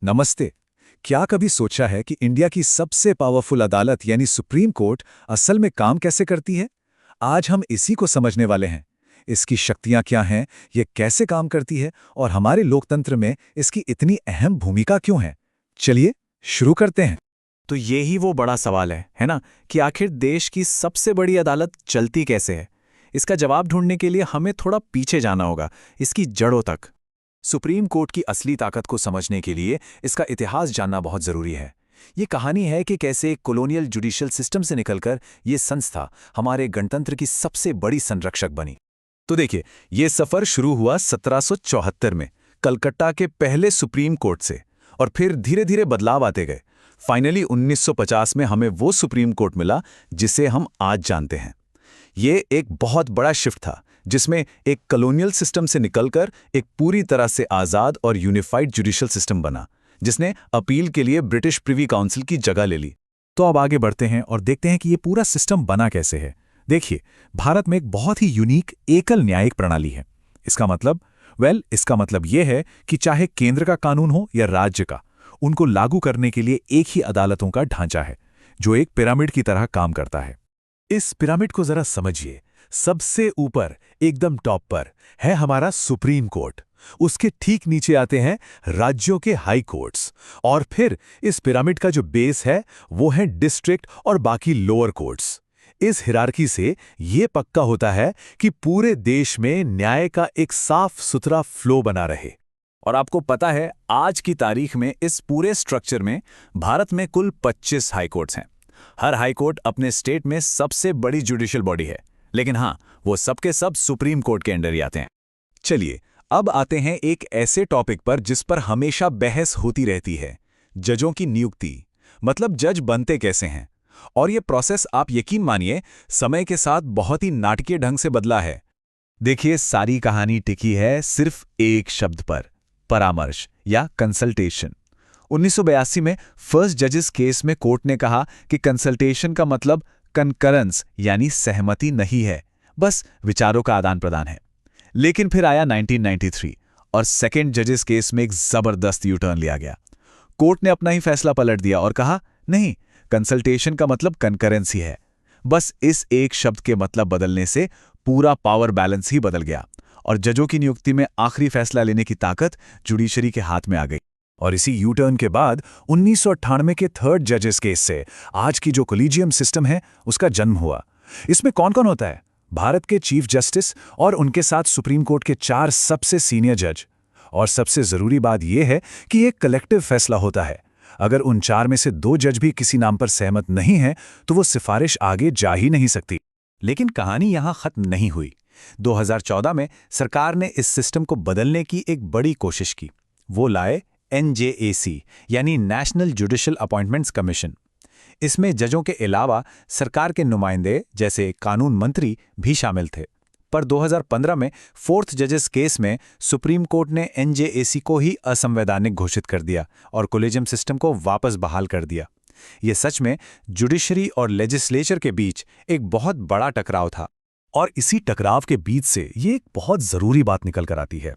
नमस्ते। क्या कभी सोचा है कि इंडिया की सबसे पावरफुल अदालत यानी सुप्रीम कोर्ट असल में काम कैसे करती है? आज हम इसी को समझने वाले हैं। इसकी शक्तियां क्या हैं, ये कैसे काम करती है और हमारे लोकतंत्र में इसकी इतनी अहम भूमिका क्यों है? चलिए शुरू करते हैं। तो ये ही वो बड़ा सवाल है ना? कि आखिर देश की सबसे बड़ी अदालत चलती कैसे है? इसका जवाब ढूंढने के लिए हमें थोड़ा पीछे जाना होगा, इसकी जड़ों तक। सुप्रीम कोर्ट की असली ताकत को समझने के लिए इसका इतिहास जानना बहुत जरूरी है। ये कहानी है कि कैसे एक कॉलोनियल जुडिशियल सिस्टम से निकलकर ये संस्था हमारे गणतंत्र की सबसे बड़ी संरक्षक बनी। तो देखिए, ये सफर शुरू हुआ 1774 में कलकत्ता के पहले सुप्रीम कोर्ट से, और फिर धीरे धीरे बदलाव आते गए। फाइनली 1950 में हमें वो सुप्रीम कोर्ट मिला जिसे हम आज जानते हैं। ये एक बहुत बड़ा शिफ्ट था, जिसमें एक कॉलोनियल सिस्टम से निकलकर एक पूरी तरह से आज़ाद और यूनिफाइड जुडिशियल सिस्टम बना, जिसने अपील के लिए ब्रिटिश प्रिवी काउंसिल की जगह ले ली। तो अब आगे बढ़ते हैं और देखते हैं कि ये पूरा सिस्टम बना कैसे है। देखिए, भारत में एक बहुत ही यूनिक एकल न्यायिक प्रणाली है। इसका मतलब ये है कि चाहे केंद्र का कानून हो या राज्य का, उनको लागू करने के लिए एक ही अदालतों का ढांचा है, जो एक पिरामिड की तरह काम करता है। इस पिरामिड को जरा समझिए। सबसे ऊपर, एकदम टॉप पर, है हमारा सुप्रीम कोर्ट। उसके ठीक नीचे आते हैं राज्यों के हाई कोर्ट्स, और फिर इस पिरामिड का जो बेस है वो है डिस्ट्रिक्ट और बाकी लोअर कोर्ट्स। इस हिरार्की से ये पक्का होता है कि पूरे देश में न्याय का एक साफ सुथरा फ्लो बना रहे। और आपको पता है, आज की तारीख में इस पूरे स्ट्रक्चर में भारत में कुल 25 हाई कोर्ट्स हैं। हर हाई कोर्ट अपने स्टेट में सबसे बड़ी जुडिशियल बॉडी है, लेकिन हाँ, वो सबके सब सुप्रीम कोर्ट के अंडर ही आते हैं। चलिए, अब आते हैं एक ऐसे टॉपिक पर जिस पर हमेशा बहस होती रहती है, जजों की नियुक्ति। मतलब जज बनते कैसे हैं। और ये प्रोसेस, आप यकीन मानिए, समय के साथ बहुत ही नाटकीय ढंग से बदला है। देखिए, सारी कहानी टिकी है सिर्फ एक शब्द पर, परामर्श या कंसल्टेशन। 1982 में फर्स्ट जजेस केस में कोर्ट ने कहा कि कंसल्टेशन का मतलब कंकरेंस यानी सहमति नहीं है, बस विचारों का आदान प्रदान है। लेकिन फिर आया 1993 और सेकेंड जजेस केस में एक जबरदस्त यू टर्न लिया गया। कोर्ट ने अपना ही फैसला पलट दिया और कहा, नहीं, कंसल्टेशन का मतलब कंकरेंस ही है। बस इस एक शब्द के मतलब बदलने से पूरा पावर बैलेंस ही बदल गया, और जजों की नियुक्ति में आखिरी फैसला लेने की ताकत जुडिशरी के हाथ में आ गई। और इसी यू टर्न के बाद 1998 के थर्ड जजेस केस से आज की जो कोलिजियम सिस्टम है उसका जन्म हुआ। इसमें कौन कौन होता है? भारत के चीफ जस्टिस और उनके साथ सुप्रीम कोर्ट के 4 सबसे सीनियर जज। और सबसे जरूरी बात यह है कि एक कलेक्टिव फैसला होता है। अगर उन 4 में से 2 जज भी किसी नाम पर सहमत नहीं हैं, तो वो सिफारिश आगे जा ही नहीं सकती। लेकिन कहानी यहां खत्म नहीं हुई। 2014 में सरकार ने इस सिस्टम को बदलने की एक बड़ी कोशिश की। वो लाए NJAC यानी नेशनल जुडिशियल अपॉइंटमेंट्स कमीशन। इसमें जजों के अलावा सरकार के नुमाइंदे जैसे कानून मंत्री भी शामिल थे। पर 2015 में फोर्थ जजेस केस में सुप्रीम कोर्ट ने NJAC को ही असंवैधानिक घोषित कर दिया और कोलेजियम सिस्टम को वापस बहाल कर दिया। ये सच में जुडिशरी और लेजिस्लेचर के बीच एक बहुत बड़ा टकराव था। और इसी टकराव के बीच से ये एक बहुत जरूरी बात निकल कर आती है।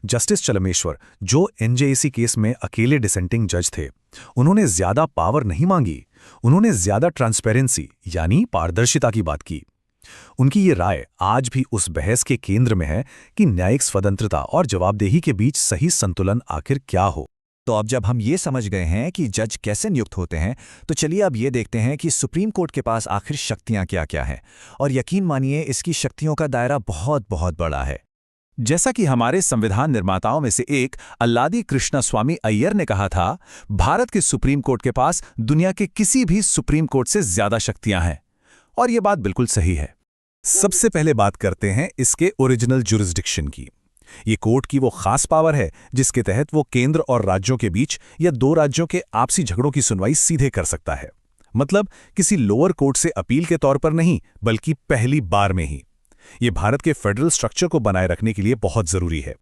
जस्टिस चलमेश्वर, जो NJAC केस में अकेले डिसेंटिंग जज थे, उन्होंने ज्यादा पावर नहीं मांगी, उन्होंने ज्यादा ट्रांसपेरेंसी यानी पारदर्शिता की बात की। उनकी ये राय आज भी उस बहस के केंद्र में है कि न्यायिक स्वतंत्रता और जवाबदेही के बीच सही संतुलन आखिर क्या हो। तो अब जब हम ये समझ गए हैं कि जज कैसे नियुक्त होते हैं, तो चलिए अब ये देखते हैं कि सुप्रीम कोर्ट के पास आखिर शक्तियां क्या-क्या हैं। और यकीन मानिए, इसकी शक्तियों का दायरा बहुत बहुत बड़ा है। जैसा कि हमारे संविधान निर्माताओं में से एक अल्लादी कृष्णास्वामी अय्यर ने कहा था, भारत के सुप्रीम कोर्ट के पास दुनिया के किसी भी सुप्रीम कोर्ट से ज्यादा शक्तियां हैं। और ये बात बिल्कुल सही है। सबसे पहले बात करते हैं इसके ओरिजिनल जुरिस्डिक्शन की। ये कोर्ट की वो खास पावर है जिसके तहत वो केंद्र और राज्यों के बीच या 2 राज्यों के आपसी झगड़ों की सुनवाई सीधे कर सकता है। मतलब किसी लोअर कोर्ट से अपील के तौर पर नहीं, बल्कि पहली बार में ही। ये भारत के फेडरल स्ट्रक्चर को बनाए रखने के लिए बहुत जरूरी है।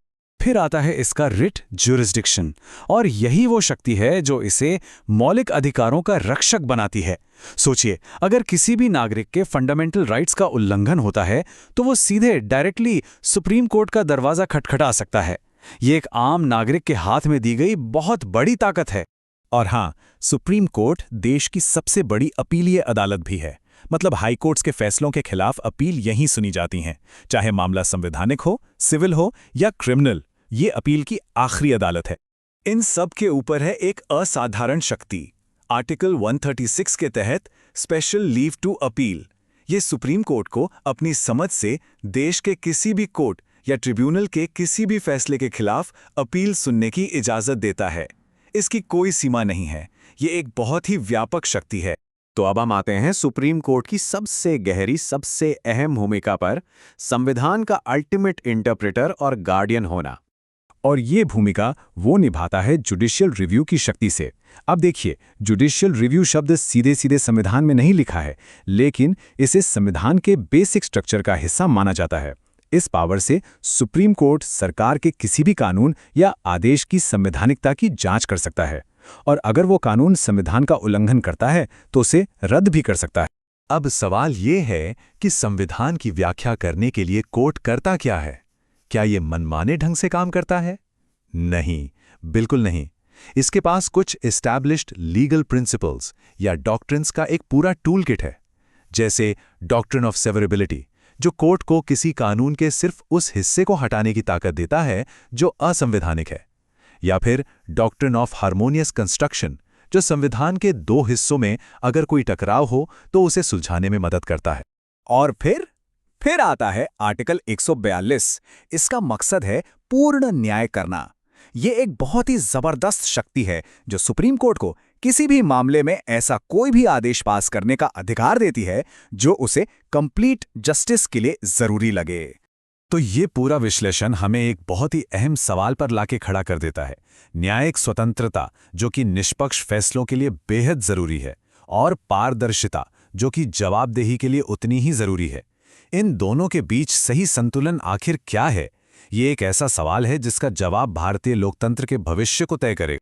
फिर आता है इसका रिट ज्यूरिसडिक्शन, और यही वो शक्ति है जो इसे मौलिक अधिकारों का रक्षक बनाती है। सोचिए, अगर किसी भी नागरिक के फंडामेंटल राइट्स का उल्लंघन होता है तो वो सीधे डायरेक्टली सुप्रीम कोर्ट का दरवाजा खटखटा सकता है। ये एक आम नागरिक के हाथ में दी गई बहुत बड़ी ताकत है। और हाँ, सुप्रीम कोर्ट देश की सबसे बड़ी अपीलीय अदालत भी है। मतलब हाई कोर्ट्स के फैसलों के खिलाफ अपील यहीं सुनी जाती हैं, चाहे मामला संवैधानिक हो, सिविल हो या क्रिमिनल। ये अपील की आखिरी अदालत है। इन सब के ऊपर है एक असाधारण शक्ति, आर्टिकल 136 के तहत स्पेशल लीव टू अपील। ये सुप्रीम कोर्ट को अपनी समझ से देश के किसी भी कोर्ट या ट्रिब्यूनल के किसी भी फैसले के खिलाफ अपील सुनने की इजाजत देता है। इसकी कोई सीमा नहीं है, ये एक बहुत ही व्यापक शक्ति है। तो अब हम आते हैं सुप्रीम कोर्ट की सबसे गहरी, सबसे अहम भूमिका पर, संविधान का अल्टीमेट इंटरप्रेटर और गार्डियन होना। और ये भूमिका वो निभाता है जुडिशियल रिव्यू की शक्ति से। अब देखिए, जुडिशियल रिव्यू शब्द सीधे सीधे संविधान में नहीं लिखा है, लेकिन इसे संविधान के बेसिक स्ट्रक्चर का हिस्सा माना जाता है। इस पावर से सुप्रीम कोर्ट सरकार के किसी भी कानून या आदेश की संवैधानिकता की जांच कर सकता है, और अगर वो कानून संविधान का उल्लंघन करता है तो उसे रद्द भी कर सकता है। अब सवाल ये है कि संविधान की व्याख्या करने के लिए कोर्ट करता क्या है? क्या ये मनमाने ढंग से काम करता है? नहीं, बिल्कुल नहीं। इसके पास कुछ एस्टैब्लिश्ड लीगल प्रिंसिपल्स या डॉक्ट्रिन्स का एक पूरा टूल किट है। जैसे डॉक्ट्रिन ऑफ सेवरेबिलिटी, जो कोर्ट को किसी कानून के सिर्फ उस हिस्से को हटाने की ताकत देता है जो असंवैधानिक है। या फिर डॉक्ट्रिन ऑफ हार्मोनियस कंस्ट्रक्शन, जो संविधान के दो हिस्सों में अगर कोई टकराव हो तो उसे सुलझाने में मदद करता है। और फिर आता है आर्टिकल 142। इसका मकसद है पूर्ण न्याय करना। ये एक बहुत ही जबरदस्त शक्ति है जो सुप्रीम कोर्ट को किसी भी मामले में ऐसा कोई भी आदेश पास करने का अधिकार देती है जो उसे कंप्लीट जस्टिस के लिए जरूरी लगे। तो ये पूरा विश्लेषण हमें एक बहुत ही अहम सवाल पर लाके खड़ा कर देता है, न्यायिक स्वतंत्रता जो कि निष्पक्ष फैसलों के लिए बेहद जरूरी है, और पारदर्शिता जो कि जवाबदेही के लिए उतनी ही जरूरी है। इन दोनों के बीच सही संतुलन आखिर क्या है? ये एक ऐसा सवाल है जिसका जवाब भारतीय लोकतंत्र के भविष्य को तय करे।